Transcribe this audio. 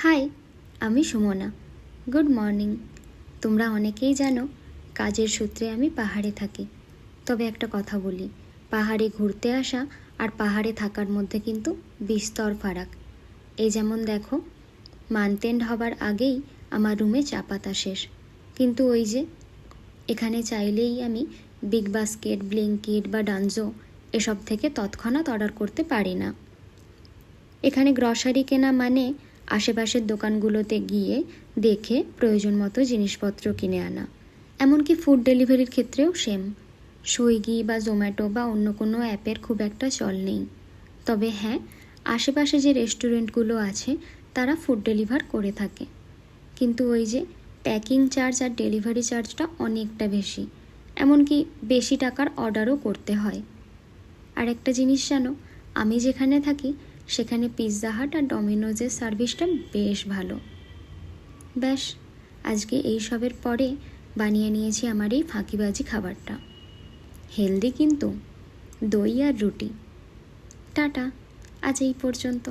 High, আমি Sumana. Good morning. তোমরা অনেকেই জানো কাজের সূত্রে আমি পাহাড়ে থাকি। তবে একটা কথা বলি, পাহাড়ে ঘুরতে আসা আর পাহাড়ে থাকার মধ্যে কিন্তু বিস্তর ফারাক। এই যেমন দেখো, মান্থ এন্ড হবার আগেই আমার রুমে চা পাতা শেষ, কিন্তু ওই যে এখানে চাইলেই আমি বিগ বাস্কেট, ব্লিঙ্কিট বা ডানজো এসব থেকে তৎক্ষণাৎ অর্ডার করতে পারি না। এখানে গ্রসারি কেনা মানে আশেপাশের দোকানগুলোতে গিয়ে দেখে প্রয়োজন মতো জিনিসপত্র কিনে আনা। এমনকি ফুড ডেলিভারির ক্ষেত্রেও সেম। সুইগি বা জোম্যাটো বা অন্য কোনো অ্যাপের খুব একটা চল নেই। তবে হ্যাঁ, আশেপাশে যে রেস্টুরেন্টগুলো আছে তারা ফুড ডেলিভার করে থাকে, কিন্তু ওই যে প্যাকিং চার্জ আর ডেলিভারি চার্জটা অনেকটা বেশি, এমনকি বেশি টাকার অর্ডারও করতে হয়। আর একটা জিনিস জানো, আমি যেখানে থাকি সেখানে পিৎজা হাট আর ডমিনোজের সার্ভিসটা বেশ ভালো। ব্যাস, আজকে এই সবের পরে বানিয়ে নিয়েছি আমার এই ফাঁকিবাজি খাবারটা। হেলদি কিন্তু, দই আর রুটি। টাটা, আজ এই পর্যন্ত।